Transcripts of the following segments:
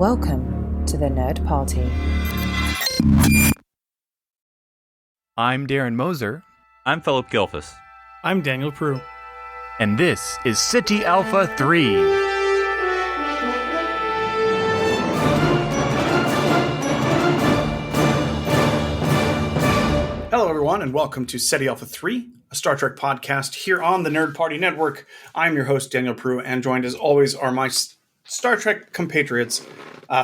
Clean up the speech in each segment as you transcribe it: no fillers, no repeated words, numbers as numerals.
Welcome to the Nerd Party. I'm Darren Moser. I'm Philip Gilfus. I'm Daniel Prue. And this is Ceti Alpha 3. Hello, everyone, and welcome to Ceti Alpha 3, a Star Trek podcast here on the Nerd Party Network. I'm your host, Daniel Prue, and joined as always are my Star Trek compatriots,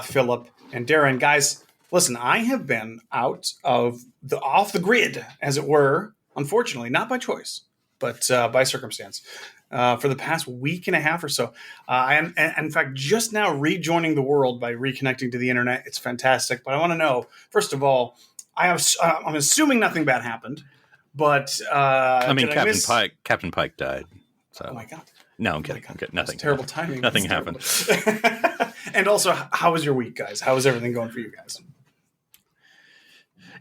Philip and Darren. Guys, listen, I have been out of off the grid, as it were, unfortunately, not by choice, but by circumstance, for the past week and a half or so. I am, in fact, just now rejoining the world by reconnecting to the internet. It's fantastic, but I want to know, first of all, I'm assuming nothing bad happened, but Captain Pike died. So. Oh my god! No, I'm kidding. Nothing. Terrible timing. Nothing happened. And also, how was your week, guys? How was everything going for you guys?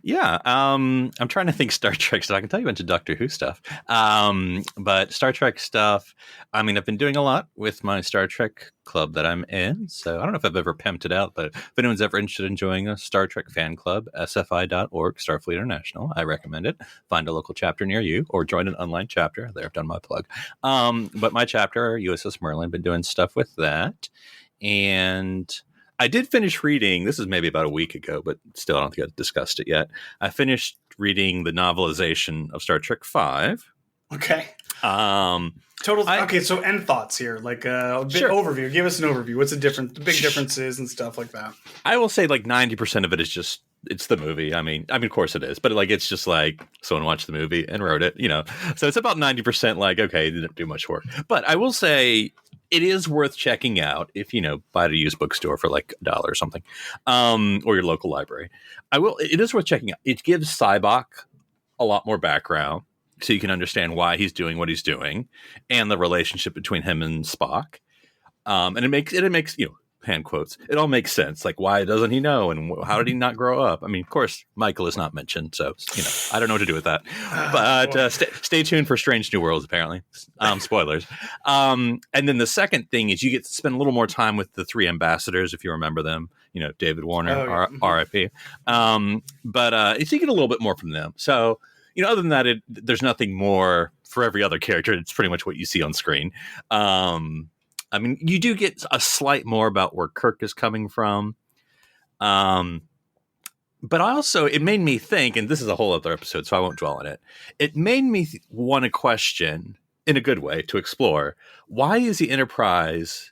Yeah, I'm trying to think Star Trek stuff. I can tell you a bunch of Doctor Who stuff. But Star Trek stuff, I mean, I've been doing a lot with my Star Trek club that I'm in. So I don't know if I've ever pimped it out, but if anyone's ever interested in joining a Star Trek fan club, sfi.org, Starfleet International, I recommend it. Find a local chapter near you or join an online chapter. There, I've done my plug. But my chapter, USS Merlin, been doing stuff with that. And I did finish reading, this is maybe about a week ago, but still I don't think I've discussed it yet. I finished reading the novelization of Star Trek V. Okay. Okay, so end thoughts here, like a bit overview. Give us an overview. What's the difference, the big differences and stuff like that? I will say like 90% of it is just, it's the movie. I mean, of course it is, but like, it's just like someone watched the movie and wrote it, you know? So it's about 90% like, okay, didn't do much work. But I will say, it is worth checking out if, buy at a used bookstore for like $1 or something, or your local library. It is worth checking out. It gives Sybok a lot more background so you can understand why he's doing what he's doing and the relationship between him and Spock. And it makes, hand quotes, it all makes sense. Like, why doesn't he know? And how did he not grow up? I mean, of course, Michael is not mentioned. So, I don't know what to do with that. But stay tuned for Strange New Worlds, apparently. Spoilers. And then the second thing is you get to spend a little more time with the three ambassadors, if you remember them. David Warner, RIP. But you get a little bit more from them. So, other than that, there's nothing more for every other character. It's pretty much what you see on screen. I mean, you do get a slight more about where Kirk is coming from. But it made me think, and this is a whole other episode, so I won't dwell on it. It made me want to question, in a good way, to explore, why is the Enterprise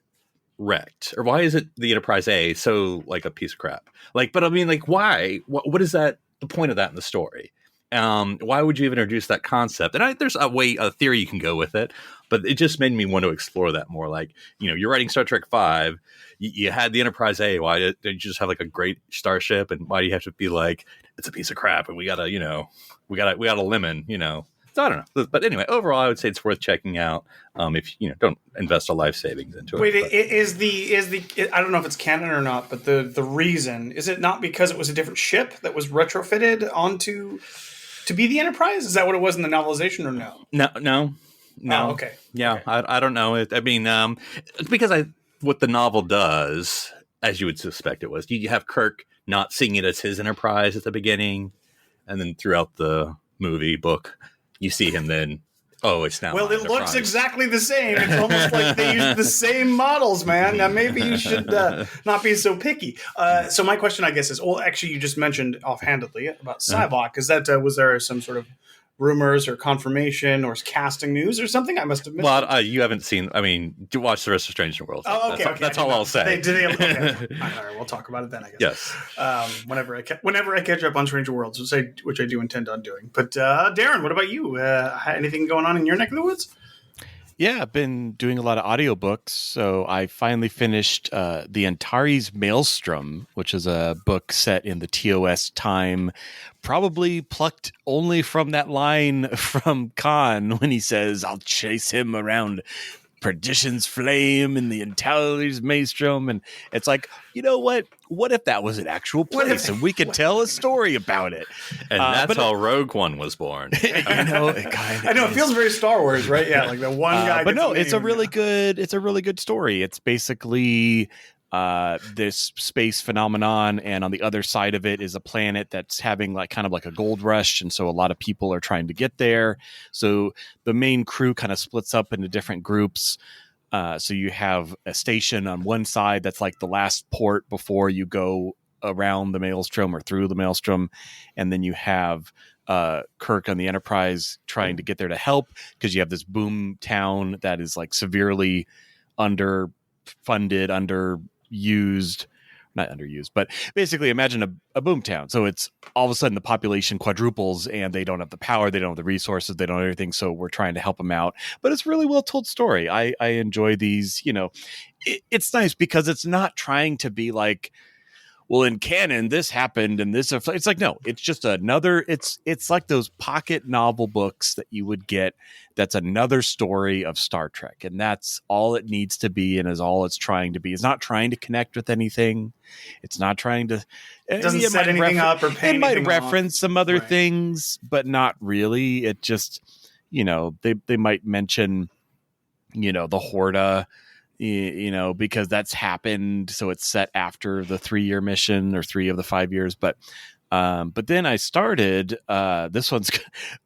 wrecked? Or why is it the Enterprise A so like a piece of crap? Why? What is that, the point of that in the story? Why would you even introduce that concept? And there's a theory you can go with it, but it just made me want to explore that more. Like, you're writing Star Trek V, you had the Enterprise A. Why did you just have like a great starship? And why do you have to be like, it's a piece of crap and we gotta lemon, So I don't know. But anyway, overall, I would say it's worth checking out. If don't invest a life savings into it. Wait, is the I don't know if it's canon or not, but the reason, is it not because it was a different ship that was retrofitted onto to be the Enterprise? Is that what it was in the novelization or no? No. Oh, okay. Yeah, okay. I don't know. It's because what the novel does, as you would suspect it was, you have Kirk not seeing it as his Enterprise at the beginning, and then throughout the movie book, you see him then, it's now Well, it Enterprise. looks exactly the same. It's almost like they used the same models, man. Now, maybe you should not be so picky. So my question, I guess, is, actually, you just mentioned offhandedly about Sybok. Is that, was there some sort of rumors or confirmation or casting news or something? I must have missed it. You haven't seen, do watch the rest of Strange New Worlds. Oh, okay. That's all I'll say. Okay. All right, we'll talk about it then, I guess. Yes. Whenever I catch up on Stranger Worlds, which I do intend on doing. But Darren, what about you? Anything going on in your neck of the woods? Yeah, I've been doing a lot of audiobooks. So I finally finished The Antares Maelstrom, which is a book set in the TOS time, probably plucked only from that line from Khan when he says, "I'll chase him around perdition's flame in the Antares Maelstrom." And it's like, you know what? What if that was an actual place and we could tell a story about it? And that's how Rogue One was born. I know it kind of. I know it feels very Star Wars, right? Yeah, like the one guy. But no, it's a really good story. It's basically this space phenomenon, and on the other side of it is a planet that's having like kind of like a gold rush, and so a lot of people are trying to get there. So the main crew kind of splits up into different groups. So you have a station on one side that's like the last port before you go around the maelstrom or through the maelstrom, and then you have Kirk on the Enterprise trying to get there to help, because you have this boom town that is like severely underfunded, underused, not underused, but basically imagine a boom town. So it's all of a sudden the population quadruples and they don't have the power, they don't have the resources, they don't have everything. So we're trying to help them out. But it's really well told story. I enjoy these, it's nice because it's not trying to be like, well, in canon, this happened and this. It's like, no, it's just another. It's like those pocket novel books that you would get. That's another story of Star Trek, and that's all it needs to be, and is all it's trying to be. It's not trying to connect with anything. It's not trying to. It doesn't set anything up or pay. It might reference some other things, but not really. It just, they might mention, the Horta. Because that's happened. So it's set after the 3-year mission or 3 of the 5 years. But then I started, this one's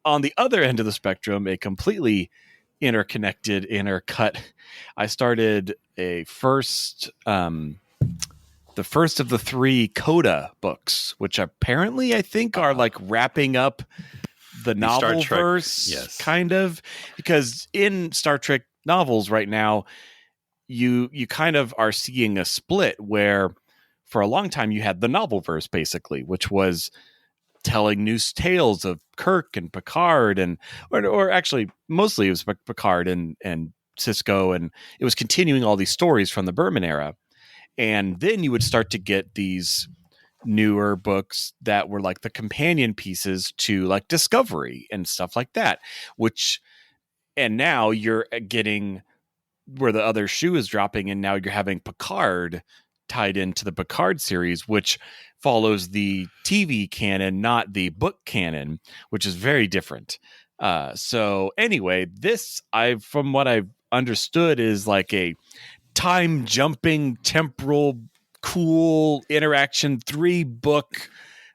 on the other end of the spectrum, a completely interconnected, intercut. I started the first of the 3 Coda books, which apparently I think are like wrapping up the novel verse, yes. Kind of, because in Star Trek novels right now, you kind of are seeing a split where for a long time you had the novel verse basically, which was telling new tales of Kirk and Picard or actually mostly it was Picard and Sisko, and it was continuing all these stories from the Berman era. And then you would start to get these newer books that were like the companion pieces to like Discovery and stuff like that, and now you're getting where the other shoe is dropping, and now you're having Picard tied into the Picard series, which follows the TV canon, not the book canon, which is very different. So anyway, this, from what I've understood, is like a time jumping, temporal, cool interaction 3-book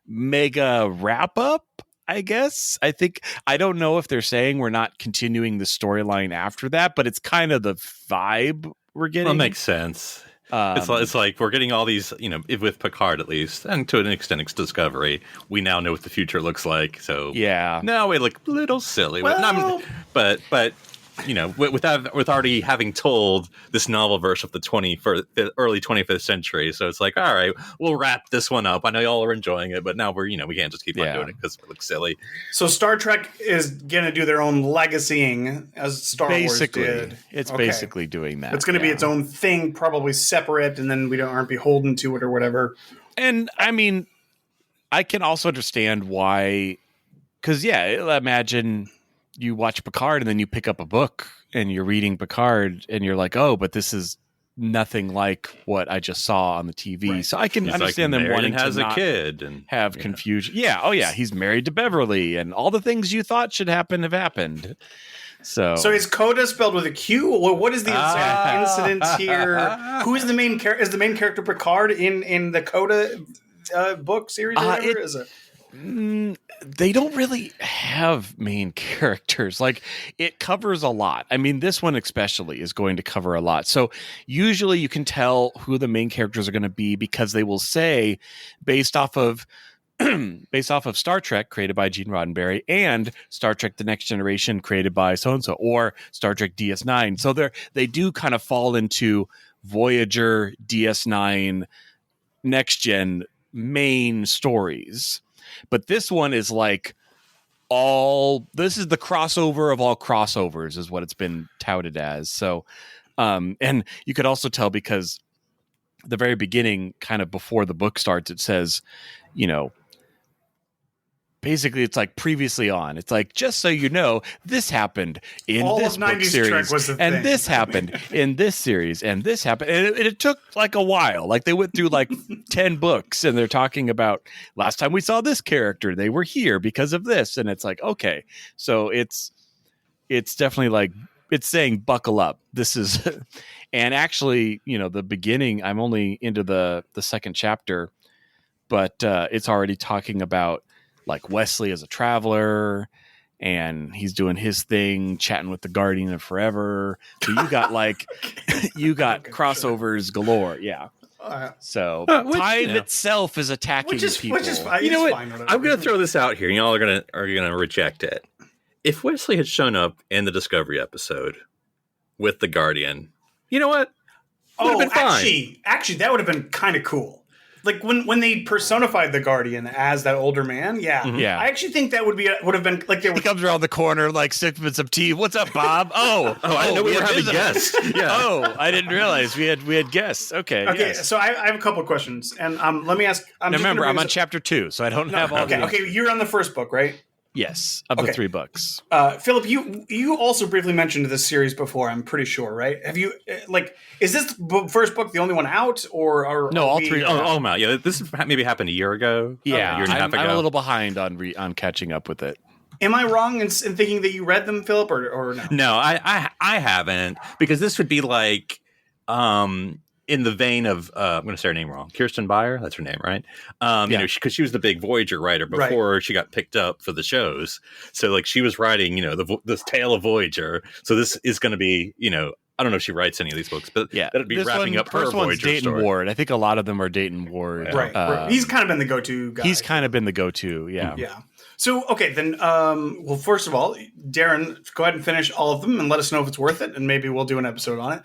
mega wrap up. I guess. I don't know if they're saying we're not continuing the storyline after that, but it's kind of the vibe we're getting. Well, it makes sense. It's like we're getting all these, with Picard at least, and to an extent, it's Discovery. We now know what the future looks like. So yeah, now we look a little silly. Well, but with already having told this novel verse of the early 25th century, so it's like, all right, we'll wrap this one up. I know y'all are enjoying it, but now we can't just keep on doing it because it looks silly. So Star Trek is gonna do their own legacying as Star Wars did. It's basically doing that. It's gonna be its own thing, probably separate, and then we aren't beholden to it or whatever. And I mean, I can also understand why, because imagine you watch Picard and then you pick up a book and you're reading Picard and you're like, oh, but this is nothing like what I just saw on the TV. Right. So I can understand them wanting has to not a kid and have confusion. Yeah. Oh yeah. He's married to Beverly and all the things you thought should happen have happened. So is Coda spelled with a Q? What is the incident here? Who is the main character? Is the main character Picard in the Coda book series or whatever? Is it? They don't really have main characters. Like, it covers a lot. I mean, this one especially is going to cover a lot. So usually you can tell who the main characters are going to be because they will say, based off of Star Trek created by Gene Roddenberry and Star Trek The Next Generation created by so-and-so, or Star Trek DS9. So they do kind of fall into Voyager, DS9, Next Gen main stories. But this one is like this is the crossover of all crossovers is what it's been touted as. So, and you could also tell because the very beginning, kind of before the book starts, it says, basically it's like previously on. It's like, just so you know, this happened in all this book series, and this happened in this series, and this happened. And it took like a while. Like they went through like 10 books, and they're talking about last time we saw this character, they were here because of this, and it's like, okay, so it's definitely like it's saying buckle up. This is, and actually, the beginning. I'm only into the second chapter, but it's already talking about like Wesley as a traveler, and he's doing his thing, chatting with the Guardian of Forever. So you got you got Okay, crossovers galore. Yeah. So Which, time itself is attacking people. Which is fine. You know what? Fine, I'm going to throw this out here. Y'all are gonna reject it. If Wesley had shown up in the Discovery episode with the Guardian, you know what? Would've been fine. Actually, that would have been kind of cool. Like when they personified the Guardian as that older man, Yeah. I actually think that would have been like He comes around the corner like sipping some tea. What's up, Bob? I didn't know we were having guests. Yeah. I didn't realize we had guests. Okay. Yes. So I have a couple of questions, and let me ask. Now remember, I'm on chapter 2, so I don't have all. Okay, you're on the first book, right? Yes, of the 3 books. Philip, you also briefly mentioned this series before. I'm pretty sure, right? Have you is this first book the only one out, or no? All 3. Oh, I'm out. Yeah, this maybe happened a year ago. Yeah, a year and a half ago. I'm a little behind on catching up with it. Am I wrong in thinking that you read them, Philip, or no? No, I haven't, because this would be like in the vein of I'm going to say her name wrong. Kirsten Beyer, that's her name, right? Because she was the big Voyager writer before she got picked up for the shows. So like she was writing, this tale of Voyager. So this is going to be, I don't know if she writes any of these books, but that'd be wrapping up her Voyager Dayton story. Ward. I think a lot of them are Dayton Ward. Right. He's kind of been the go-to guy. He's kind of been the go-to. Yeah. Yeah. So, okay, then, well, first of all, Darren, go ahead and finish all of them and let us know if it's worth it, and maybe we'll do an episode on it.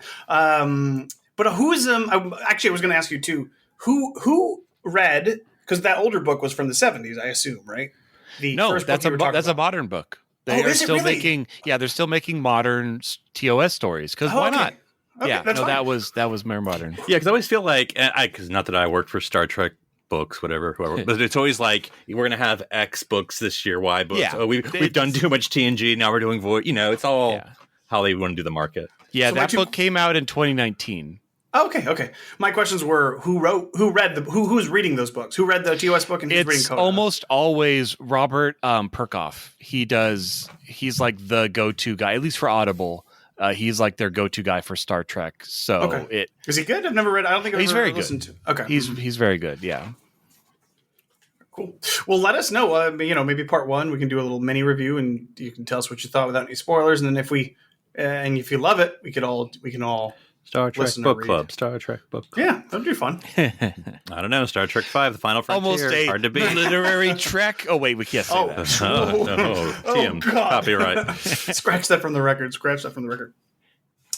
But who's I was going to ask you too. Who read, because that older book was from the 70s, I assume, right? That's a modern book. They are still making they're still making modern TOS stories, because why not? Okay, that was more modern. Yeah, because I always feel like because not that I work for Star Trek books, whoever, but it's always like we're gonna have X books this year, Y books. Yeah, we've done too much TNG, now we're doing Void. It's all how they want to do the market. Yeah, so that book came out in 2019. Okay. My questions were who's reading those books? Who read the TOS book and who's reading Coda? It's almost always Robert Perkoff. He's like the go-to guy, at least for Audible. He's like their go-to guy for Star Trek. So is he good? I've never read. I don't think I've he's ever very listened good. To. Okay, he's very good. Yeah. Cool. Well, let us know. Maybe part 1 we can do a little mini review, and you can tell us what you thought without any spoilers. And then if you love it, we can all Star Trek Book Club. Star Trek Book Club. Yeah, that'd be fun. I don't know. Star Trek 5, The Final Frontier. Almost a hard to beat. Literary trek. Oh wait, we can't say that. Oh, no. TM. Copyright. Scratch that from the record.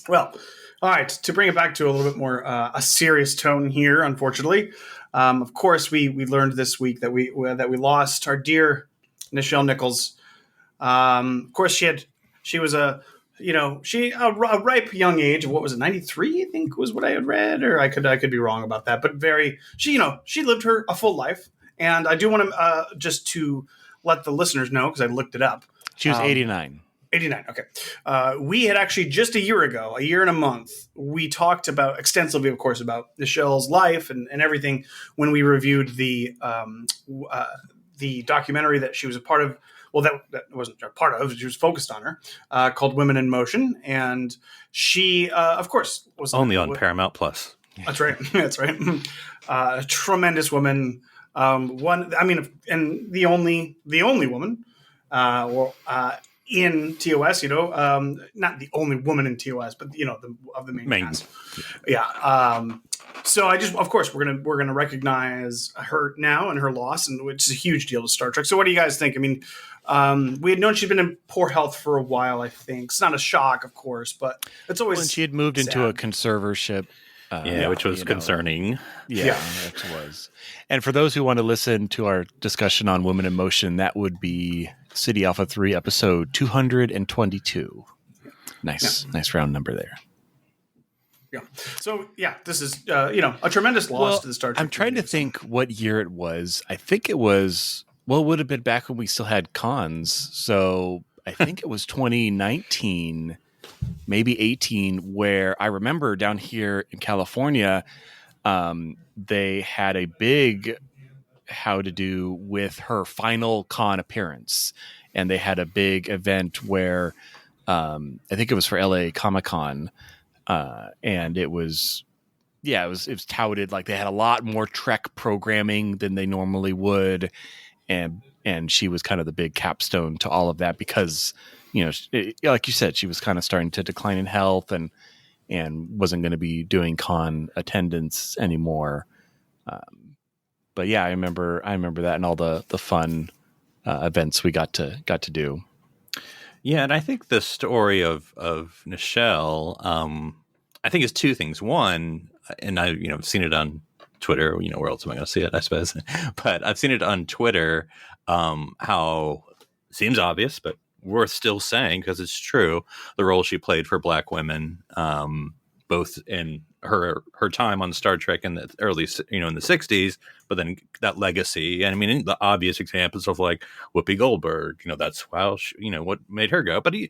Well, all right. To bring it back to a little bit more a serious tone here, unfortunately. Of course, we learned this week that we lost our dear Nichelle Nichols. Of course, she was a ripe young age of, what was it, 93, I think was what I had read, or I could be wrong about that, but she lived a full life. And I do want to just to let the listeners know, because I looked it up. She was 89. 89. Okay. We had actually just a year and a month, we talked extensively, of course, about Nichelle's life and everything when we reviewed the documentary that she was a part of. Well, that wasn't a part of. She was focused on her, called Women in Motion, and she, of course, was only on Paramount Plus. That's right. That's right. A tremendous woman. And the only woman, in TOS. Not the only woman in TOS, but of the main cast. Yeah. So of course, we're gonna recognize her now and her loss, and which is a huge deal to Star Trek. So, what do you guys think? I mean, we had known she'd been in poor health for a while. I think it's not a shock, of course, but it's always. When she had moved into a conservatorship, which was concerning. Yeah, it was. And for those who want to listen to our discussion on Women in Motion, that would be Ceti Alpha 3, episode 222. Nice round number there. Yeah. So this is a tremendous loss to the Star Trek. I'm trying to think what year it was. I think it was it would have been back when we still had cons. So I think it was 2019, maybe 18, where I remember down here in California, they had a big how to do with her final con appearance, and they had a big event where I think it was for LA Comic-Con. And it was touted like they had a lot more Trek programming than they normally would. And she was kind of the big capstone to all of that because, like you said, she was kind of starting to decline in health and wasn't going to be doing con attendance anymore. But yeah, I remember that and all the fun events we got to do. Yeah, and I think the story of Nichelle, I think is two things. One, and I've seen it on Twitter. Where else am I going to see it? I suppose, but I've seen it on Twitter. How seems obvious, but worth still saying because it's true. The role she played for Black women, both in her time on Star Trek in the early, in the 60s, but then that legacy. And I mean, the obvious examples of like Whoopi Goldberg, that's how what made her go. But you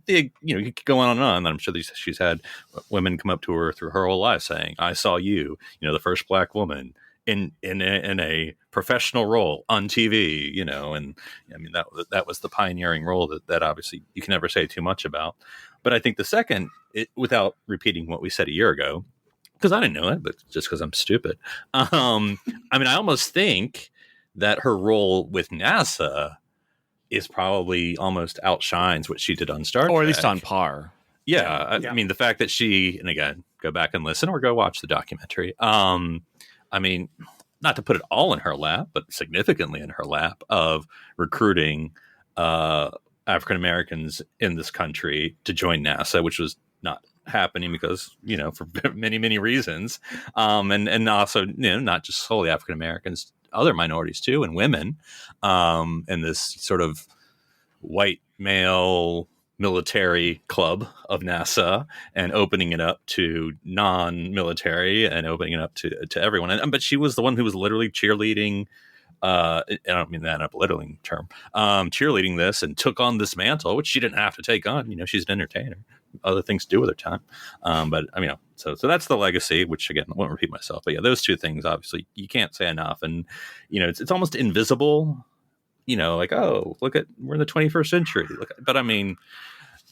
could go on and on. I'm sure she's had women come up to her through her whole life saying, "I saw you, the first Black woman in a professional role on TV," and I mean that was the pioneering role that obviously you can never say too much about. But I think the second, without repeating what we said a year ago, because I didn't know it, but just because I'm stupid. I mean, I almost think that her role with NASA is probably almost outshines what she did on Star Trek. Or at least on par. Yeah. I mean, the fact that she, and again, go back and listen or go watch the documentary. I mean, not to put it all in her lap, but significantly in her lap of recruiting African Americans in this country to join NASA, which was not happening because, for many, many reasons. And also, not just solely African Americans, other minorities too, and women, in this sort of white male military club of NASA and opening it up to non-military and opening it up to everyone. But she was the one who was literally cheerleading. I don't mean that in a belittling term, cheerleading this and took on this mantle, which she didn't have to take on. She's an entertainer, other things to do with her time. But I mean, so that's the legacy, which again, I won't repeat myself, but yeah, those two things, obviously you can't say enough. And, it's almost invisible, like, oh, look at, we're in the 21st century. But I mean,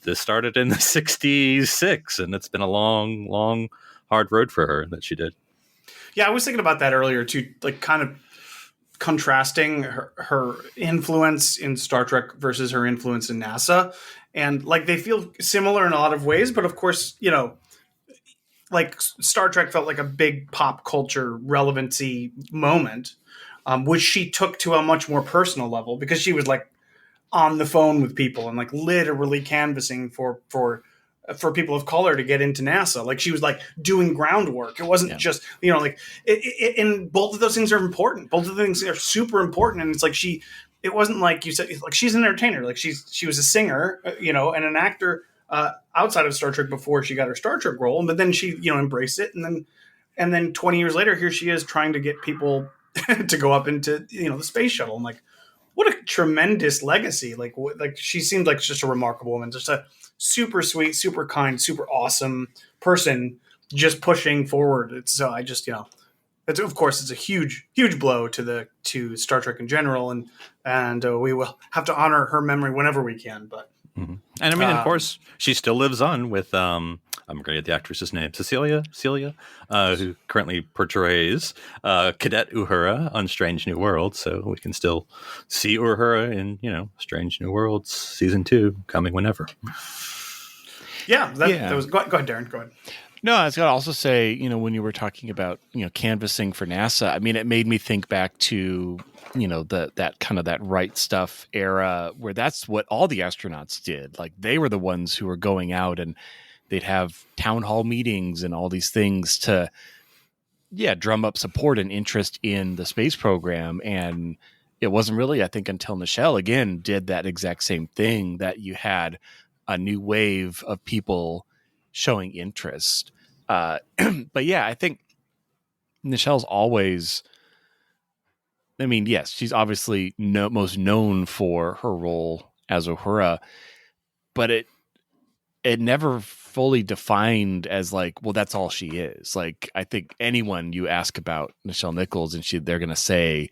this started in the 66 and it's been a long, long, hard road for her that she did. Yeah. I was thinking about that earlier too, like kind of contrasting her influence in Star Trek versus her influence in NASA. And like, they feel similar in a lot of ways, but of course, like Star Trek felt like a big pop culture relevancy moment, which she took to a much more personal level because she was like on the phone with people and like literally canvassing for people of color to get into NASA. Like she was like doing groundwork. It wasn't just, like and both of those things are important. Both of the things are super important. And it's like it wasn't like you said, like she's an entertainer. Like she was a singer, and an actor outside of Star Trek before she got her Star Trek role. But then she, embraced it. And then 20 years later, here she is trying to get people to go up into, the space shuttle. I'm like, what a tremendous legacy. Like she seemed like just a remarkable woman, just a super sweet, super kind, super awesome person just pushing forward. So I just, of course it's a huge, huge blow to Star Trek in general. And we will have to honor her memory whenever we can, but. Mm-hmm. And I mean, of course, she still lives on with, I'm great at the actress's name, Celia, who currently portrays Cadet Uhura on Strange New Worlds. So we can still see Uhura in, Strange New Worlds season 2 coming whenever. Yeah, that was. Go ahead, Darren. Go ahead. No, I was going to also say, when you were talking about, canvassing for NASA, I mean, it made me think back to, that kind of that Right Stuff era where that's what all the astronauts did. Like they were the ones who were going out and they'd have town hall meetings and all these things to, drum up support and interest in the space program. And it wasn't really, I think, until Nichelle again did that exact same thing that you had a new wave of people showing interest. But yeah, I think Nichelle's always, I mean, yes, she's obviously most known for her role as Uhura, but it never fully defined as like, well, that's all she is. Like, I think anyone you ask about Nichelle Nichols and they're going to say,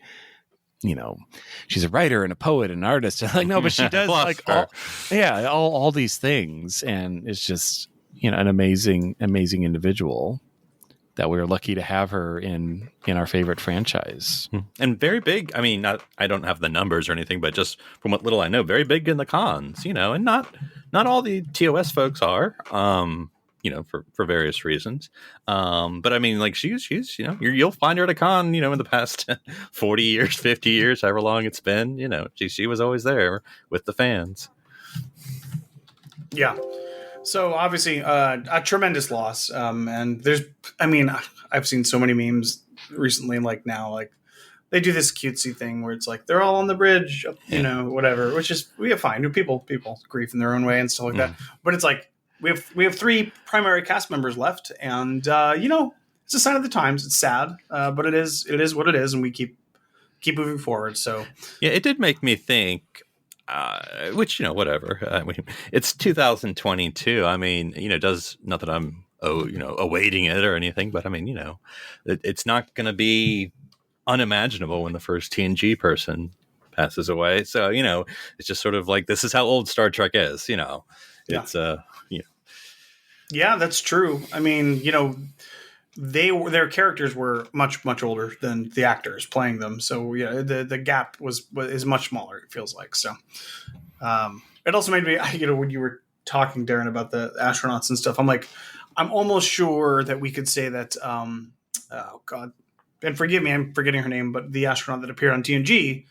she's a writer and a poet and an artist. And like, no, but she does like all these things. And it's just, an amazing individual that we were lucky to have her in our favorite franchise. And very big. I mean, I don't have the numbers or anything, but just from what little I know, very big in the cons, and not all the TOS folks are, for various reasons. But I mean, like she's you'll find her at a con, in the past 40 years, 50 years, however long it's been, she was always there with the fans. Yeah. So obviously, a tremendous loss. And I've seen so many memes recently, like now, like they do this cutesy thing where it's like they're all on the bridge, whatever. Which is fine. People grieve in their own way and stuff like that. But it's like we have 3 primary cast members left, and it's a sign of the times. It's sad, but it is what it is, and we keep moving forward. So yeah, it did make me think. Which whatever. I mean, it's 2022. I mean, does not that I'm awaiting it or anything, but I mean, it's not going to be unimaginable when the first TNG person passes away. So it's just sort of like this is how old Star Trek is. It's Yeah, that's true. I mean, their characters were much older than the actors playing them, so yeah, the gap is much smaller. It feels like so. It also made me, when you were talking, Darren, about the astronauts and stuff, I'm like, I'm almost sure that we could say that. Oh God, and forgive me, I'm forgetting her name, but the astronaut that appeared on TNG,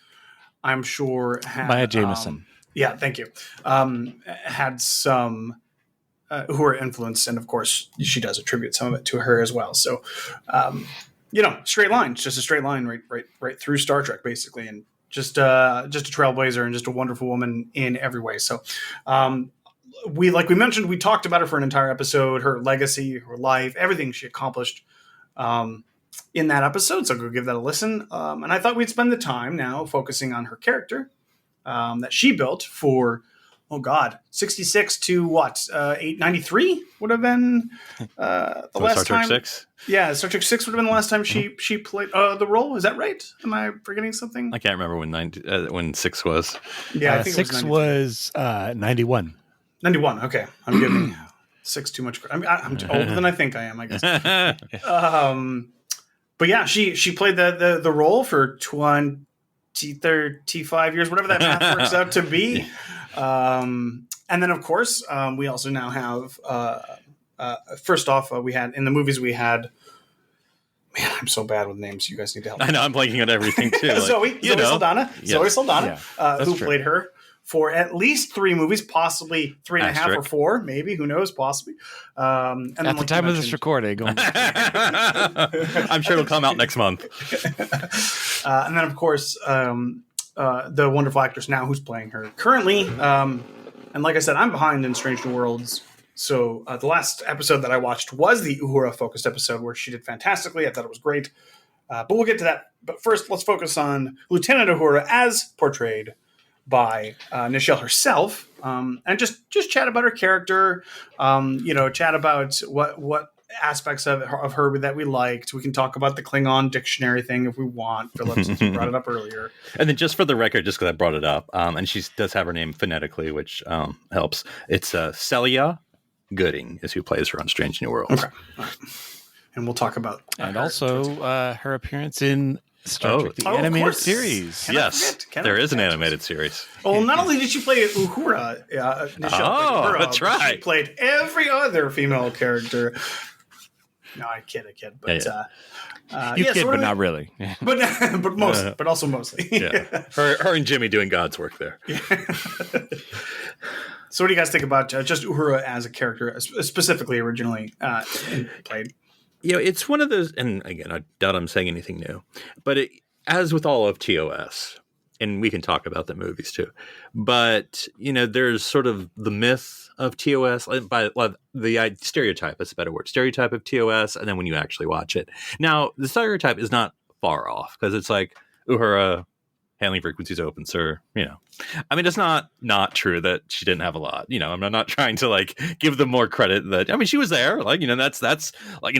I'm sure had Maya Jameson. Yeah, thank you. Had some. Uhura influence, and of course she does attribute some of it to her as well. So, straight line, it's just a straight line right through Star Trek, basically, and just a trailblazer and just a wonderful woman in every way. So, we mentioned, we talked about her for an entire episode, her legacy, her life, everything she accomplished in that episode. So go give that a listen. And I thought we'd spend the time now focusing on her character that she built for. Oh God, 66 to what? 893 would have been the last Star Trek time. 6? Yeah, Star Trek 6 would have been the last time she played the role. Is that right? Am I forgetting something? I can't remember when 6 was. Yeah, I think 6 was 91. 91. Okay, I'm giving 6 too much. I'm older than I think I am, I guess. But yeah, she played the role for 35 years, whatever that math works out to be. And then, of course, we also now have, first off, we had, in the movies we had, man, I'm so bad with names. You guys need to help me. I know, I'm blanking on everything, too. Zoe Saldana, who played her for at least 3 movies, possibly 3.5 or 4, maybe, who knows, possibly. And at the time of this recording. I'm sure it'll come out next month. And then, of course, the wonderful actress now who's playing her currently. And like I said, I'm behind in Strange New Worlds. So the last episode that I watched was the Uhura-focused episode where she did fantastically. I thought it was great. But we'll get to that. But first, let's focus on Lieutenant Uhura as portrayed by Nichelle herself. And just chat about her character, chat about what aspects of her that we liked. We can talk about the Klingon dictionary thing if we want, Philip, since you brought it up earlier. And then just for the record, just because I brought it up, and she does have her name phonetically, which helps. It's Celia Gooding is who plays her on Strange New Worlds. Okay. All right. And we'll talk about and also her apprentice in Star Trek, the animated series. Yes, there is an animated series. Well, not only did she play Uhura, Uhura, that's right. She played every other female character. No, I kid. But you kid, but not really. but also mostly. Yeah, her and Jimmy doing God's work there. Yeah. So, what do you guys think about just Uhura as a character, specifically originally played? It's one of those, and again, I doubt I'm saying anything new, but as with all of TOS, and we can talk about the movies too, but there's sort of the myth of TOS, the stereotype, that's a better word, stereotype of TOS, and then when you actually watch it. Now, the stereotype is not far off, because it's like Uhura handling frequencies open, sir. I mean, it's not true that she didn't have a lot. I'm not trying to like give them more credit. That I mean, she was there. Like, that's like,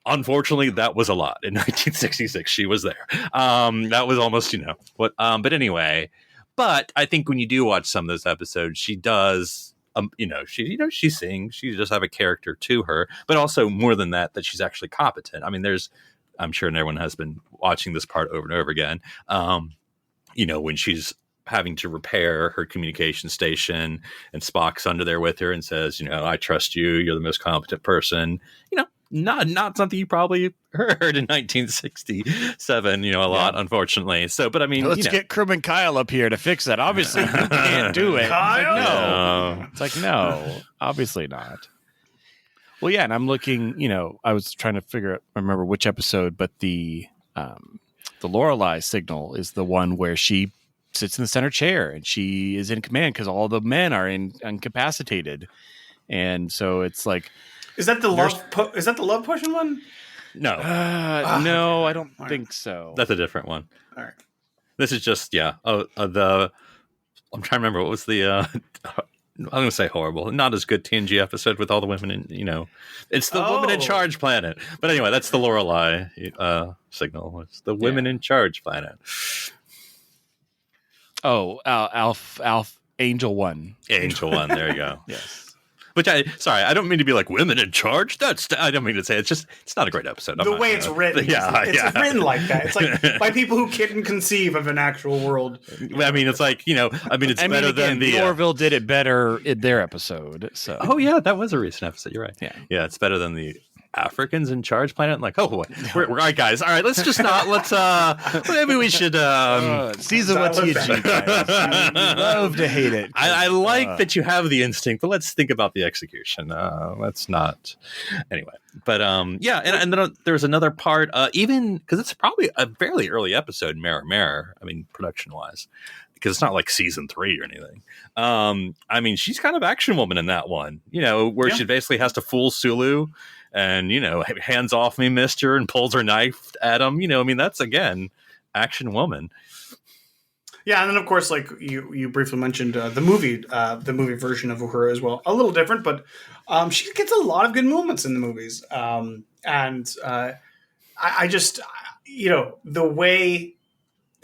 unfortunately, that was a lot in 1966. She was there. That was almost, what. But anyway, but I think when you do watch some of those episodes, she does. She sings. She does have a character to her, but also more than that, that she's actually competent. I mean, I'm sure everyone has been watching this part over and over again. When she's having to repair her communication station and Spock's under there with her and says, I trust you. You're the most competent person. Not something you probably heard in 1967, a lot, unfortunately. So, but I mean, let's get Crewman Kyle up here to fix that. Obviously, you can't do it. Kyle? It's like, no, obviously not. Well, yeah, and I'm looking, I was trying to remember which episode, but the Lorelei signal is the one where she sits in the center chair and she is in command because all the men are incapacitated. And so it's like, is that the love potion one? No, no, I don't think so. That's a different one. All right. This is just, I'm trying to remember what was the, I'm going to say horrible, not as good TNG episode with all the women in, it's the women in charge planet. But anyway, that's the Lorelei signal. It's the women in charge planet. Oh, Alf Angel 1. Angel 1, there you go. Yes. Which I don't mean to be like women in charge. I don't mean to say it's not a great episode. The way it's written, it's written like that. It's like by people who couldn't conceive of an actual world. I mean, it's like it's better than the Orville did it better in their episode. So that was a recent episode. You're right. Yeah, it's better than the Africans in charge planet. Like, we're all right, guys. All right, let's just not. Maybe we should. Season 1 TNG, guys. Love to hate it. I like that you have the instinct, but let's think about the execution. Let's not. Anyway, but and then there's another part. Even because it's probably a fairly early episode, Mirror. I mean, production wise. Because it's not like season 3 or anything. I mean, she's kind of action woman in that one, where she basically has to fool Sulu and, hands off me, mister, and pulls her knife at him. I mean, that's, again, action woman. Yeah, and then, of course, like you briefly mentioned the movie version of Uhura as well. A little different, but she gets a lot of good moments in the movies. I just,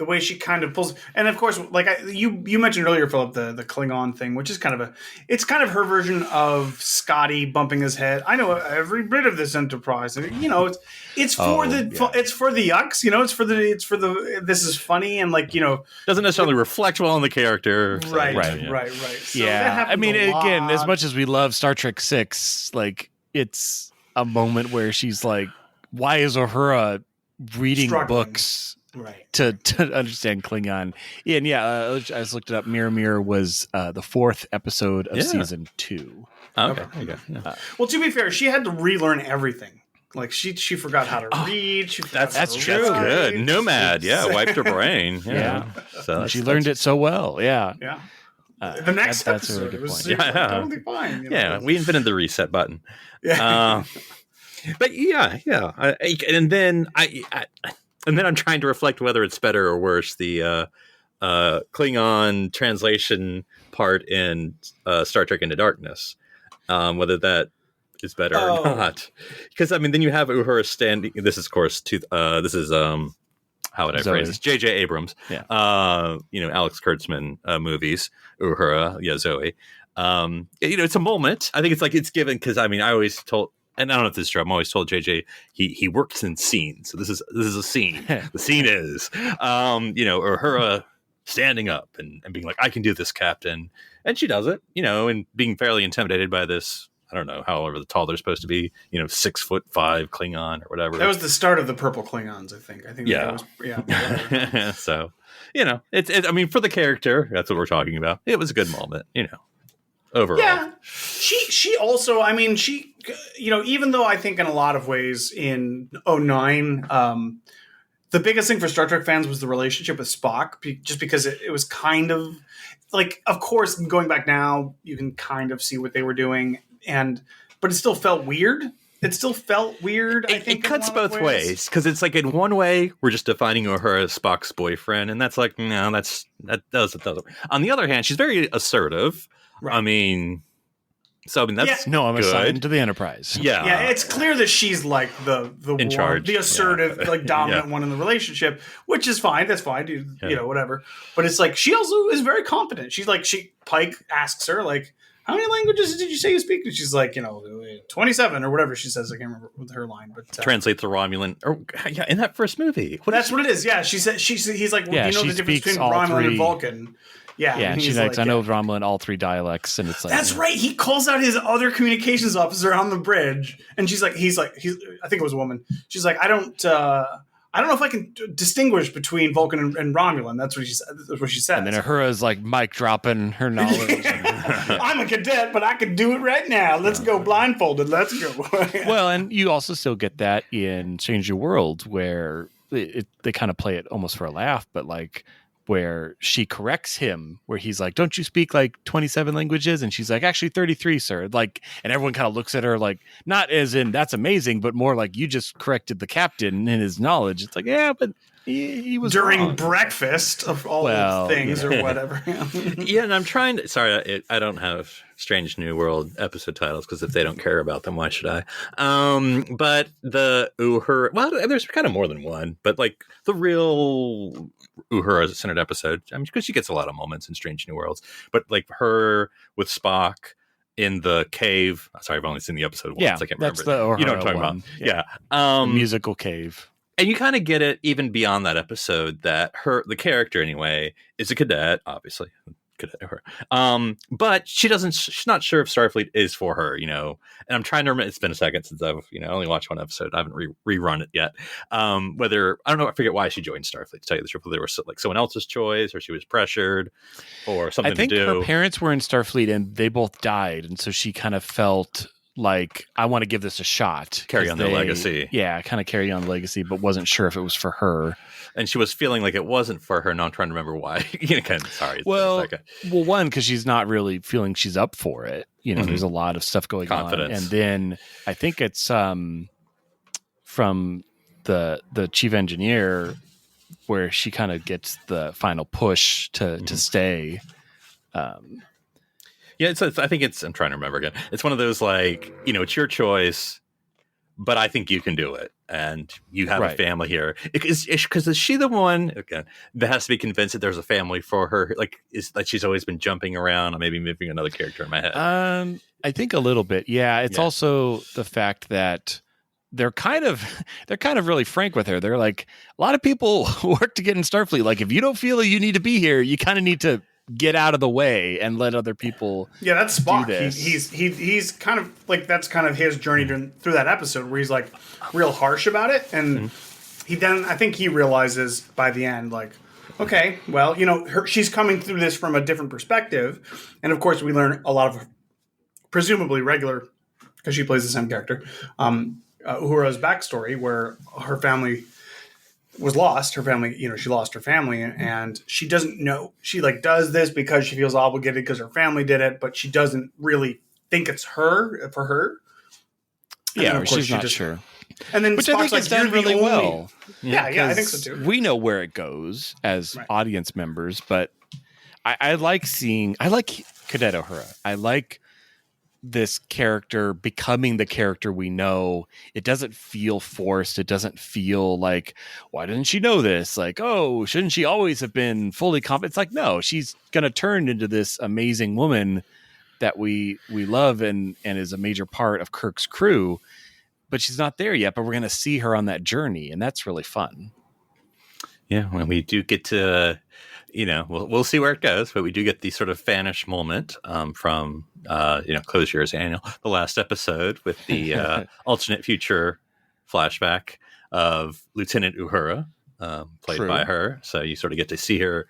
the way she kind of pulls, and of course, like you mentioned earlier, Philip, the Klingon thing, which is kind of her version of Scotty bumping his head. I know every bit of this Enterprise, and it's for the yucks, it's for the this is funny, and doesn't necessarily reflect well on the character. So, right. So I mean, again, as much as we love Star Trek 6, like it's a moment where she's like, "Why is Uhura reading books?" Right. To understand Klingon. And I just looked it up. Mirror was the 4th episode of season 2. Okay. Yeah. Well, to be fair, she had to relearn everything. Like she forgot how to read. That's good. Nomad. Yeah. Wiped her brain. Yeah. So she learned it so well. Yeah. Yeah. The next that's episode, a really good point. Totally fine. Yeah. We invented the reset button. Yeah. But and then And then I'm trying to reflect whether it's better or worse, the Klingon translation part in Star Trek Into Darkness, whether that is better or not. Because, I mean, then you have Uhura standing. This is, of course, this is, how would I phrase this? J.J. Abrams, Alex Kurtzman movies, Uhura, Zoe. It's a moment. I think it's given because, I mean, I always told, and I don't know if this is true. I'm always told JJ he works in scenes. So this is a scene. The scene is Uhura standing up and being like, "I can do this, Captain," and she does it. And being fairly intimidated by this. I don't know, however tall they're supposed to be. 6'5" Klingon or whatever. That was the start of the purple Klingons. I think. Yeah. That was, So it's. I mean, for the character, that's what we're talking about. It was a good moment. Overall. Yeah. She also, I mean, she, even though I think in a lot of ways in 2009, the biggest thing for Star Trek fans was the relationship with Spock, just because it was kind of like, of course, going back now, you can kind of see what they were doing, but it still felt weird. it still felt weird. I It think cuts in a lot of both ways because it's like in one way we're just defining her as Spock's boyfriend, and that's like no, that doesn't. On the other hand, she's very assertive. Right. I mean, that's No, I'm good. assigned to the Enterprise. Yeah, Yeah, it's clear that she's like the In charge. the assertive, like dominant Yeah. one in the relationship, which is fine. That's fine, dude. You know, whatever. But it's like she also is very confident. She's like, Pike asks her like, "How many languages did you say you speak?" And she's like, 27 or whatever she says. I can't remember with her line, but translate the Romulan. Or yeah, in that first movie, that's what it is. Yeah, she said. He's like, well, Yeah, do you know she the difference speaks between all Romulan and three. Vulcan? Yeah, Yeah, and she's like, I know Romulan all three dialects, and it's like That's right. He calls out his other communications officer on the bridge, and he's I think it was a woman. She's like, I don't know if I can distinguish between Vulcan and Romulan. That's what she said. That's what she said. And then Uhura's like mic dropping her knowledge. I'm a cadet, but I could do it right now. Let's go blindfolded. Let's go. Well, and you also still get that in Strange New Worlds, where they kind of play it almost for a laugh, but like where she corrects him, where he's like, "Don't you speak like 27 languages?" And she's like, "Actually, 33, sir." Like, and everyone kind of looks at her like, not as in that's amazing, but more like you just corrected the captain in his knowledge. It's like, yeah, but he was during wrong. breakfast of all things or whatever. Yeah, and I'm trying to. Sorry, I don't have Strange New World episode titles because if they don't care about them, why should I? But the Uhura, well, there's kind of more than one, but like the real Uhura centered episode. I mean, because she gets a lot of moments in Strange New Worlds, but like her with Spock in the cave. Sorry, I've only seen the episode once. Yeah, I can't that's remember. the You know what I'm talking Uhura one. about? The musical cave. And you kind of get it even beyond that episode that the character anyway is a cadet, obviously. Cadet her. But she's not sure if Starfleet is for her, And I'm trying to remember, it's been a second since I've, only watched one episode. I haven't rerun it yet. Whether, I don't know, I forget why she joined Starfleet, to tell you the truth, whether it was like someone else's choice or she was pressured or something I think to do. her parents were in Starfleet and they both died. And so she kind of felt like, I want to give this a shot. Carry on their legacy. Yeah, kind of carry on the legacy, but wasn't sure if it was for her. And she was feeling like it wasn't for her. Now I'm trying to remember why. Sorry. Well, one, because she's not really feeling she's up for it. There's a lot of stuff going on. And then I think it's from the chief engineer where she kind of gets the final push to stay. Yeah, I think I'm trying to remember again. It's one of those like, it's your choice, but I think you can do it. And you have a family here. Because is she the one again that has to be convinced that there's a family for her? Like, is like she's always been jumping around or maybe moving another character in my head? I think a little bit. Yeah. It's also the fact that they're kind of really frank with her. They're like, a lot of people work to get in Starfleet. Like, if you don't feel that you need to be here, you kind of need to get out of the way and let other people. Yeah, that's Spock. Do this. He's kind of like, that's kind of his journey through that episode where he's like real harsh about it, and I think he realizes by the end, like, okay, well, she's coming through this from a different perspective, and of course we learn a lot of presumably regular, because she plays the same character, Uhura's backstory where her family was lost. Her family, she lost her family, and she doesn't know. She like does this because she feels obligated because her family did it, but she doesn't really think it's for her. Yeah, or she's not sure. And then which Spock's I think like, is done really well. Yeah, I think so too. We know where it goes as audience members, but I like Cadet Uhura. I like this character becoming the character we know. It doesn't feel forced. It doesn't feel like, why didn't she know this? Like, oh, shouldn't she always have been fully confident? It's like, no, she's going to turn into this amazing woman that we love and is a major part of Kirk's crew, but she's not there yet, but we're going to see her on that journey. And that's really fun. Yeah. When we do get to, we'll see where it goes, but we do get the sort of fanish moment from, Close Yours, Daniel, the last episode with the alternate future flashback of Lieutenant Uhura, played by her. So you sort of get to see her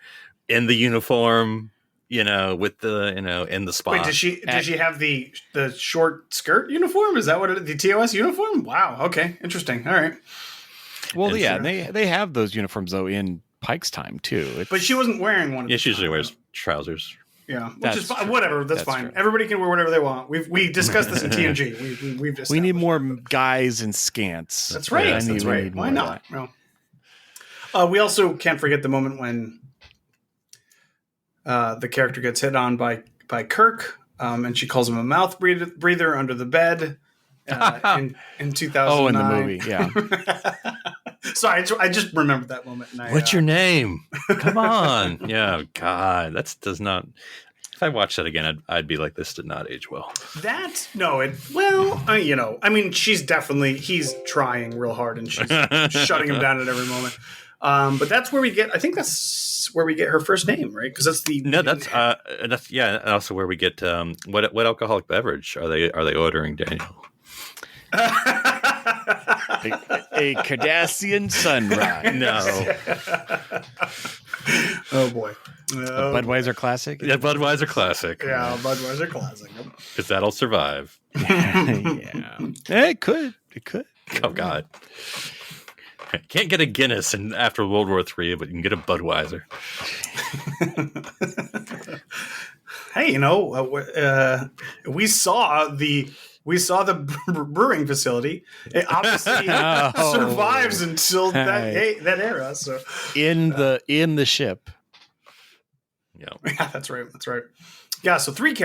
in the uniform, with the, in the spot. Wait, does she have the short skirt uniform? Is that what the TOS uniform? Wow. Okay. Interesting. All right. Well, they have those uniforms though in Pike's time too. But she wasn't wearing one. Yeah, she usually wears trousers. Yeah, which That's is fine. true. Whatever. That's fine. true. Everybody can wear whatever they want. We discussed this in TNG. We've We need established more that. guys in scants. That's right. I need- That's we right. need Why more of not? that. Well, we also can't forget the moment when the character gets hit on by Kirk, and she calls him a mouth breather under the bed in 2009. Oh, in the movie, yeah. Sorry, I just remembered that moment. And What's your name? Come on. Yeah, God, that does not. If I watched that again, I'd be like, this did not age well. He's trying real hard and she's shutting him down at every moment. But that's where we get. I think that's where we get her first name, right? Because that's the that's yeah. And also where we get what alcoholic beverage are they ordering, Daniel? A Cardassian sunrise. No, oh boy, Budweiser Classic. yeah, Budweiser Classic. Yeah, Budweiser Classic. Because that'll survive. Yeah, it could. Oh God, can't get a Guinness after World War III, but you can get a Budweiser. Hey, we saw the brewing facility. It obviously survives until that era. So in the ship. Yeah, that's right. Yeah, so three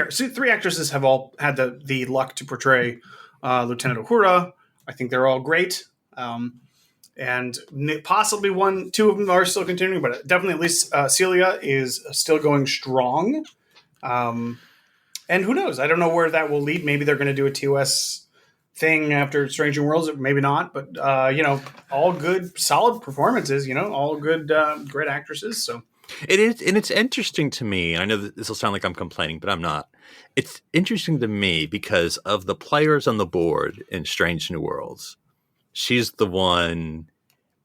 actresses have all had the luck to portray Lieutenant Uhura. I think they're all great. And possibly two of them are still continuing, but definitely at least Celia is still going strong. And who knows? I don't know where that will lead. Maybe they're going to do a TOS thing after Strange New Worlds. Maybe not. But, all good, solid performances, all good, great actresses. So it is. And it's interesting to me. I know that this will sound like I'm complaining, but I'm not. It's interesting to me because of the players on the board in Strange New Worlds. She's the one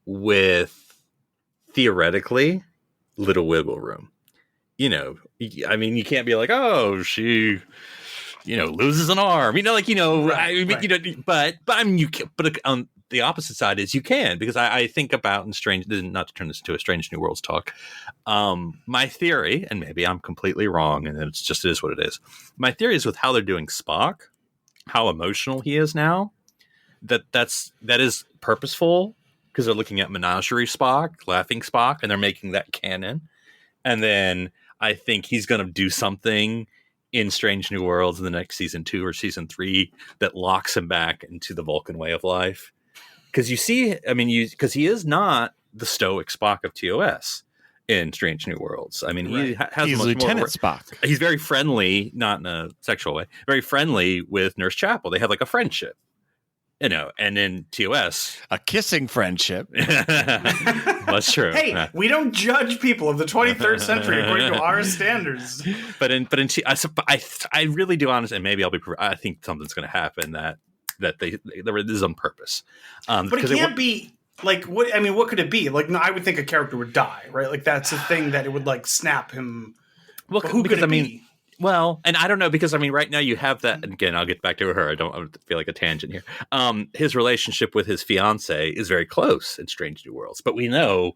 with, theoretically, little wiggle room. I mean, you can't be like, oh, she, loses an arm. Right. But on the opposite side is you can, because I think about not to turn this into a Strange New Worlds talk. My theory, and maybe I'm completely wrong, and it is what it is. My theory is with how they're doing Spock, how emotional he is now. That is purposeful because they're looking at Menagerie Spock, Laughing Spock, and they're making that canon. And then I think he's going to do something in Strange New Worlds in the next season 2 or season 3 that locks him back into the Vulcan way of life. Because because he is not the stoic Spock of TOS in Strange New Worlds. I mean, he has He's much Lieutenant more. Spock. He's very friendly, not in a sexual way. Very friendly with Nurse Chapel. They have like a friendship. And in TOS, A kissing friendship. that's true. Hey, we don't judge people of the 23rd century according to our standards. But in I really do honestly, and maybe I think something's going to happen that this is on purpose. But it can't be like what? I mean, what could it be? Like, no, I would think a character would die, right? Like that's the thing that it would like snap him. Well, But who could it be? Well, and I don't know, because right now you have that. And again, I'll get back to her. I don't feel like a tangent here. His relationship with his fiance is very close in Strange New Worlds, but we know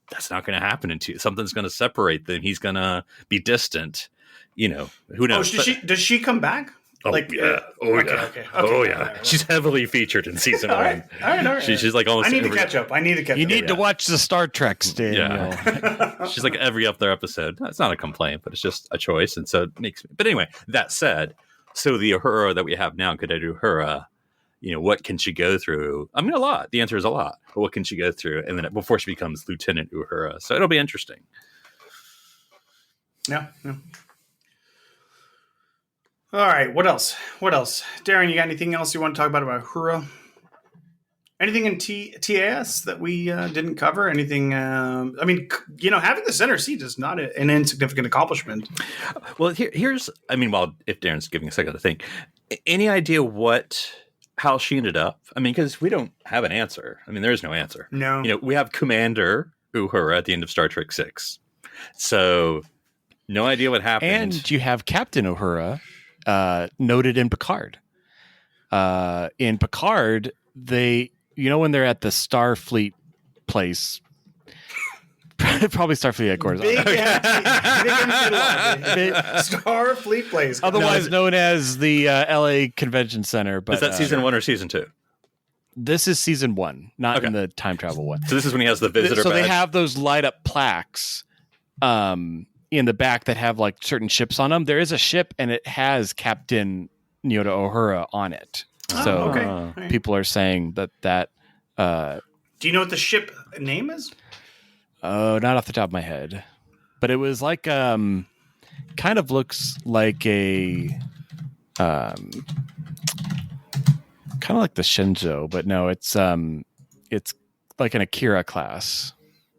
that's not going to happen something's going to separate them. He's going to be distant. Who knows? Oh, does she come back? Oh, yeah. Oh, yeah. Right. She's heavily featured in season 1. All right. She's like almost. I need to catch up. You need to watch the Star Trek, Daniel. Yeah. She's like every other episode. It's not a complaint, but it's just a choice. And so it makes me. But anyway, that said, so the Uhura that we have now, Cadet Uhura, what can she go through? I mean, a lot. The answer is a lot. But what can she go through? And then before she becomes Lieutenant Uhura. So it'll be interesting. Yeah. All right. What else? Darren, you got anything else you want to talk about Uhura? Anything in TAS that we didn't cover? Anything? Having the center seat is not an insignificant accomplishment. Well, here's. If Darren's giving a second to think, any idea how she ended up? Because we don't have an answer. There is no answer. No. We have Commander Uhura at the end of Star Trek 6, so no idea what happened. And you have Captain Uhura, noted in Picard. In Picard, when they're at the Starfleet place, Probably Starfleet headquarters. Big empty lobby. Starfleet Place. Otherwise known as the LA Convention Center. But Is that season 1 or season 2? This is season 1, not in the time travel one. So this is when he has the visitor So badge. they have those light up plaques in the back that have like certain ships on them. There is a ship and it has Captain Nyota Uhura on it. So people are saying that. Do you know what the ship name is? Oh, not off the top of my head, but it was like kind of looks like a kind of like the Shenzhou, but no, it's like an Akira class,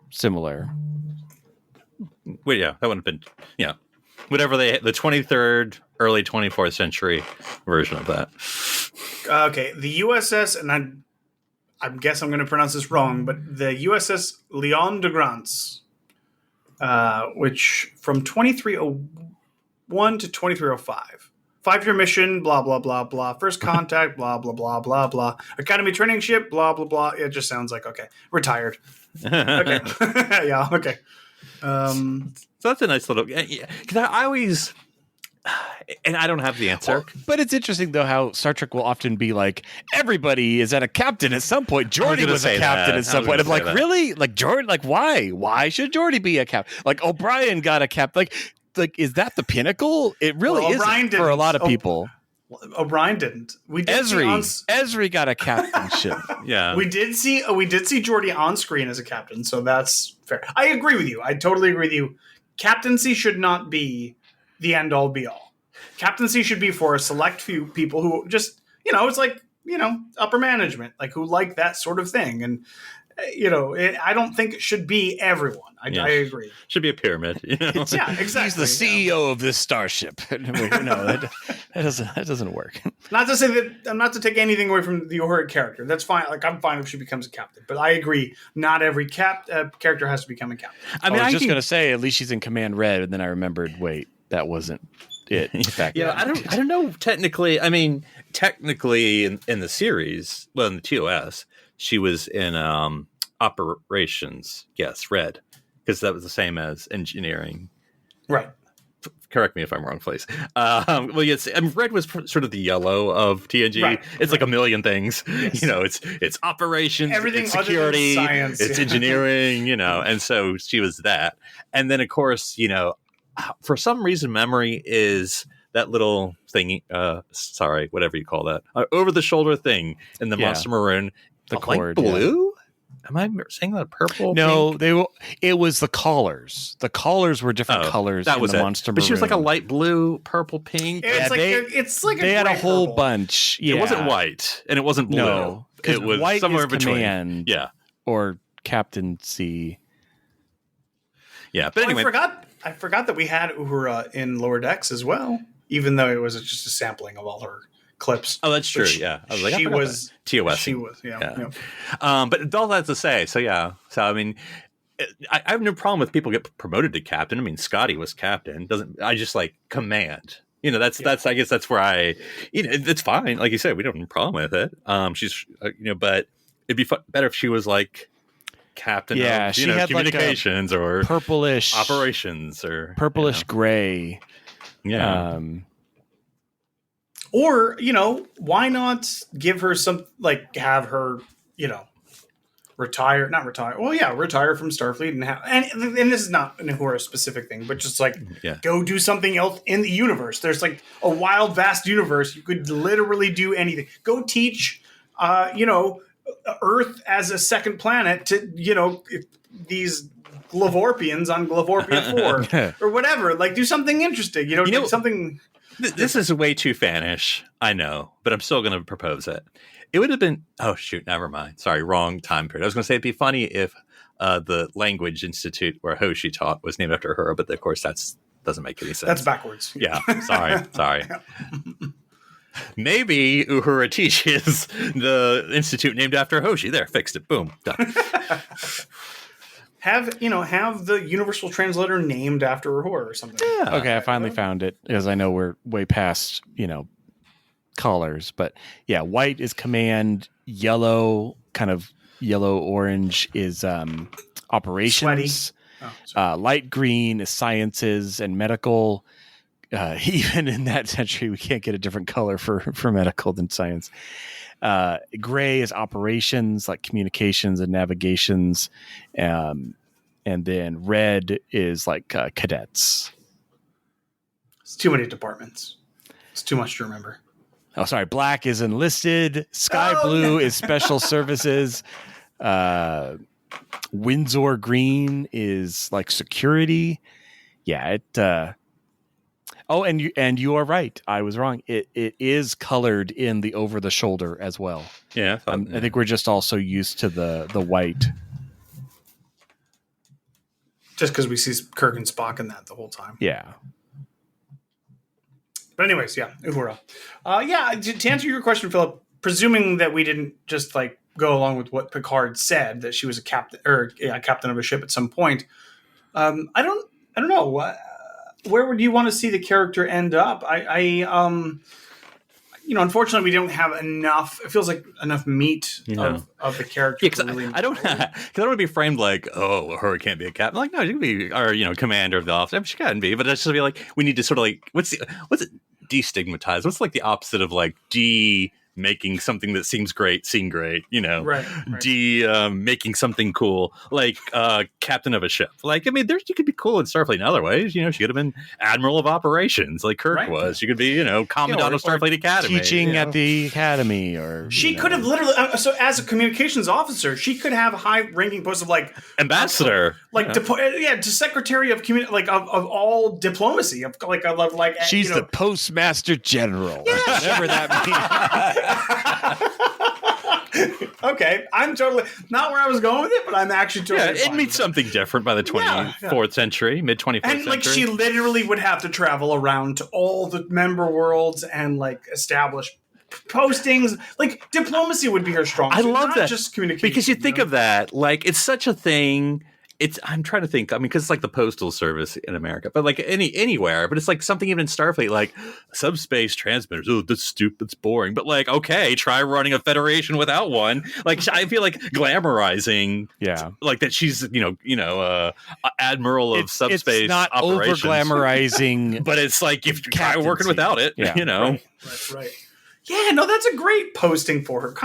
similar. Well, yeah, that would have been whatever the 23rd, early 24th century version of that. Okay, the USS, and I guess I'm going to pronounce this wrong, but the USS Leon de Grance, which from 2301 to 2305. 5-year mission, blah, blah, blah, blah. First contact, blah, blah, blah, blah, blah. Academy training ship, blah, blah, blah. It just sounds like, okay. Retired. Okay. Yeah, okay. So that's a nice little... Because I always... And I don't have the answer. But it's interesting, though, how Star Trek will often be like, everybody is at a captain at some point. Geordi was a captain at some point. I'm like, really? Like, Geordi? Like, why? Why should Geordi be a captain? Like, O'Brien got a captain. Like, is that the pinnacle? It really is for a lot of people. O'Brien didn't. We did Esri got a captainship. Yeah. We did see Geordi on screen as a captain, so that's fair. I agree with you. I totally agree with you. Captaincy should not be the end all be all. Captaincy should be for a select few people who just, it's like, upper management, like who like that sort of thing. And, I don't think it should be everyone. I agree. Should be a pyramid. Yeah, exactly. He's the CEO of this starship. No, that doesn't work. Not to say that, not to take anything away from the Uhura character. That's fine. Like, I'm fine if she becomes a captain. But I agree, not every character has to become a captain. I was just going to say, at least she's in Command Red, and then I remembered, wait, that wasn't it. In fact, I don't know. Technically, in the series, well, in the TOS, she was in operations. Yes, Red, because that was the same as engineering. Right. Correct me if I'm wrong, please. Well, yes, Red was sort of the yellow of TNG. Right, it's like a million things. Yes. It's operations, everything, it's security, other than science, it's engineering. And so she was that. And then, of course, for some reason, memory is that little thingy. Sorry, whatever you call that, over the shoulder thing in the Monster Maroon. The cord, blue. Yeah. Am I saying that purple? No, pink? It was the collars. The collars were different colors. That was in the it. Monster Maroon. But she was like a light blue, purple, pink. It's like they had a whole purple bunch. Yeah. It wasn't white and it wasn't blue. No, it was white somewhere is in between. Command, or captaincy. Yeah, but anyway, I forgot that we had Uhura in Lower Decks as well, even though it was just a sampling of all her clips. Oh, that's true. Yeah, I was like, she was TOS. She was, yeah. But all that to say, so I have no problem with people get promoted to captain. Scotty was captain. I just like command. That's I guess that's where it's fine. Like you said, we don't have a problem with it. She's but it'd be better if she was like captain of she had communications like or purplish operations or purplish gray. Yeah. Or, why not give her some, like, have her, retire from Starfleet and this is not an Uhura specific thing, but just like go do something else in the universe. There's like a wild, vast universe. You could literally do anything. Go teach, Earth as a second planet to, these Glavorpians on Glavorpia 4 or whatever. Like, do something interesting. Something. This is way too fanish, I know, but I'm still going to propose it. It would have been... Oh, shoot, never mind. Sorry, wrong time period. I was going to say it'd be funny if the Language Institute where Hoshi taught was named after her, but of course that doesn't make any sense. That's backwards. Yeah, sorry. Maybe Uhura teaches the institute named after Hoshi. There, fixed it. Boom, done. Have the universal translator named after Uhura or something. Yeah. Okay, I finally found it because I know we're way past colors, but white is command, yellow, kind of yellow orange is operations. Sweaty. Oh, sorry. Light green is sciences and medical. Even in that century, we can't get a different color for medical than science. Gray is operations, like communications and navigations. And then red is like cadets. It's too many departments. It's too much to remember. Oh, sorry. Black is enlisted. Sky blue is special services. Windsor green is like security. Yeah, it. Oh, and you are right. I was wrong. It is colored in the over the shoulder as well. Yeah, I think we're just also used to the white. Just because we see Kirk and Spock in that the whole time. Yeah. But anyways, yeah, Uhura. To answer your question, Philip, presuming that we didn't just like go along with what Picard said, that she was a captain captain of a ship at some point. I don't know. Where would you want to see the character end up? Unfortunately, we don't have enough. It feels like enough meat of the character. Yeah, because I don't want to be framed like, oh, her can't be a captain. Like, no, she can be, or commander of the office. I mean, she can be, but it's just be like, we need to sort of like, what's it destigmatize? What's like the opposite of like making something that seems great seem great, right. Making something cool, like captain of a ship. Like, I mean, you could be cool in Starfleet in other ways. She could have been admiral of operations, like Kirk was. She could be, commandant of Starfleet Academy, teaching at the academy, or she could have literally. So, as a communications officer, she could have a high-ranking post of like ambassador, to secretary of of all diplomacy. She's the postmaster general, whatever that means. Okay, I'm totally not where I was going with it, but I'm actually totally. Yeah, it means something different by the 24th century, mid 21st century. And like she literally would have to travel around to all the member worlds and like establish postings. Like diplomacy would be her strong suit. I love that, just communication. because you think of that, like it's such a thing. I'm trying to think. I mean, because it's like the postal service in America, but like anywhere. But it's like something even in Starfleet, like subspace transmitters. Oh, that's stupid. That's boring. But like, okay, try running a Federation without one. Like, I feel like glamorizing. Yeah, like that. She's admiral of subspace. It's not operations. over glamorizing, but it's like if you try working without it, Right. Yeah, no, that's a great posting for her.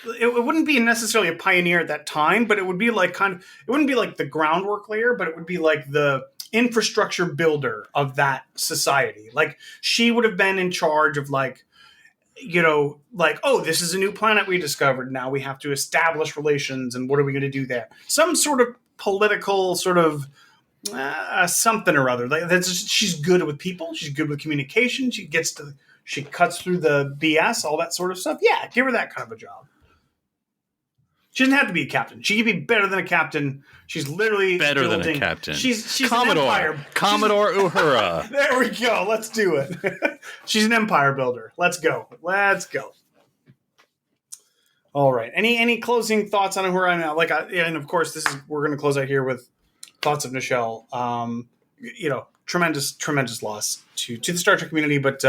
It wouldn't be necessarily a pioneer at that time, but it would be like it wouldn't be like the groundwork layer, but it would be like the infrastructure builder of that society. Like she would have been in charge of oh, this is a new planet we discovered. Now we have to establish relations, and what are we going to do there? Some sort of political sort of something or other. Like she's good with people. She's good with communication. She cuts through the BS, all that sort of stuff. Yeah, give her that kind of a job. She doesn't have to be a captain. She could be better than a captain. She's literally better than a captain. She's Commodore. An empire. Commodore Uhura. There we go. Let's do it. She's an empire builder. Let's go. All right. Any closing thoughts on Uhura? And of course, we're going to close out here with thoughts of Nichelle. Tremendous loss to the Star Trek community, but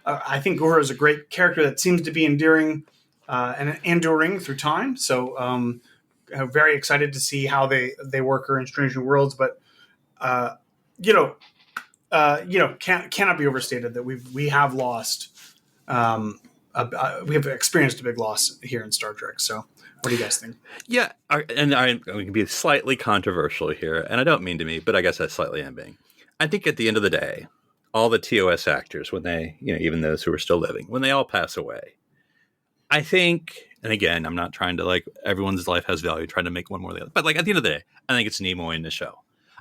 I think Uhura is a great character that seems to be enduring and enduring through time. So I'm very excited to see how they work her in Strange New Worlds. But cannot be overstated that we have lost. We have experienced a big loss here in Star Trek. So what do you guys think? Yeah, and I'm going to be slightly controversial here, and I don't mean to be, but I guess I slightly am being. I think at the end of the day, all the TOS actors, when they, even those who are still living, when they all pass away, I think, and again, I'm not trying to everyone's life has value, trying to make one more than the other. But at the end of the day, I think it's Nimoy and Nichelle.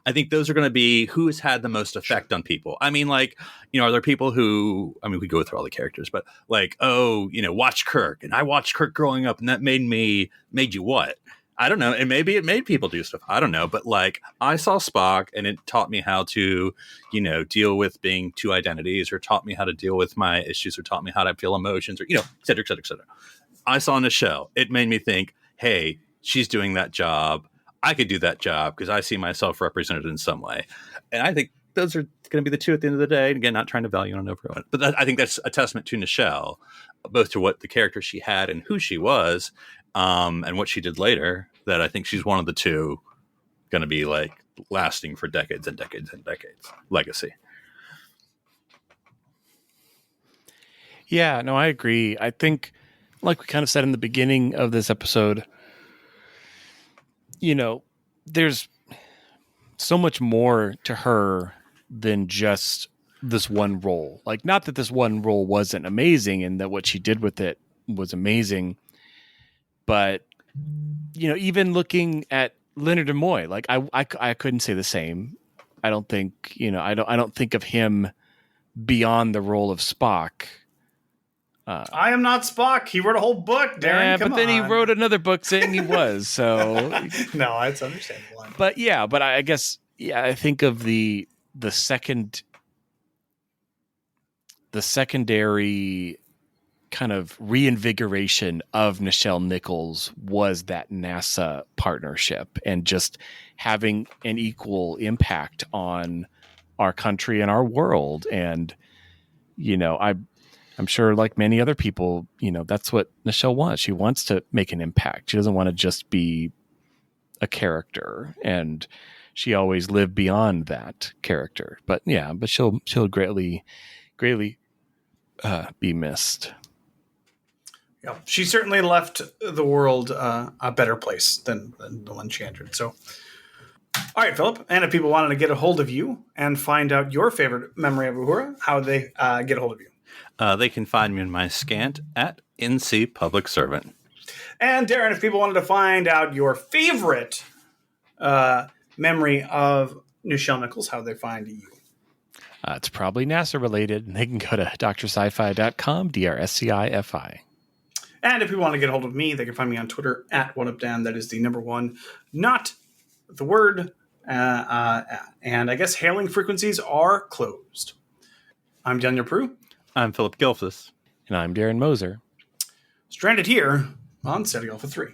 I think those are going to be who has had the most effect on people. I mean, are there people who, we go through all the characters, but watch Kirk, and I watched Kirk growing up, and that made you what? I don't know. And maybe it made people do stuff. I don't know. But I saw Spock, and it taught me how to, deal with being two identities, or taught me how to deal with my issues, or taught me how to feel emotions, or, et cetera, et cetera, et cetera. I saw Nichelle. It made me think, hey, she's doing that job. I could do that job because I see myself represented in some way. And I think those are going to be the two at the end of the day. And again, not trying to value on everyone, but I think that's a testament to Nichelle, both to what the character she had and who she was, and what she did later, that I think she's one of the two going to be like lasting for decades and decades and decades. Legacy. Yeah, no, I agree. I think, like we kind of said in the beginning of this episode, there's so much more to her than just this one role. Like, not that this one role wasn't amazing and that what she did with it was amazing, but even looking at Leonard Nimoy, like I couldn't say the same. I don't think I don't think of him beyond the role of Spock. I am not Spock. He wrote a whole book, Darren. Yeah, Come but then he on. wrote another book saying he was. So no, it's understandable. But I guess I think of the secondary kind of reinvigoration of Nichelle Nichols was that NASA partnership and just having an equal impact on our country and our world. And I'm sure, like many other people, that's what Nichelle wants. She wants to make an impact. She doesn't want to just be a character, and she always lived beyond that character. But she'll greatly be missed. Yeah, she certainly left the world a better place than the one she entered. So, all right, Philip. And if people wanted to get a hold of you and find out your favorite memory of Uhura, how would they get a hold of you? They can find me in my scant at NC Public Servant. And Darren, if people wanted to find out your favorite memory of Nichelle Nichols, how would they find you? It's probably NASA related, and they can go to drsci-fi.com, DRSCIFI. And if you want to get a hold of me, they can find me on Twitter at OneUpDan. That is the number one, not the word. And I guess hailing frequencies are closed. I'm Daniel Prue. I'm Philip Gilfus. And I'm Darren Moser. Stranded here on Ceti Alpha 3.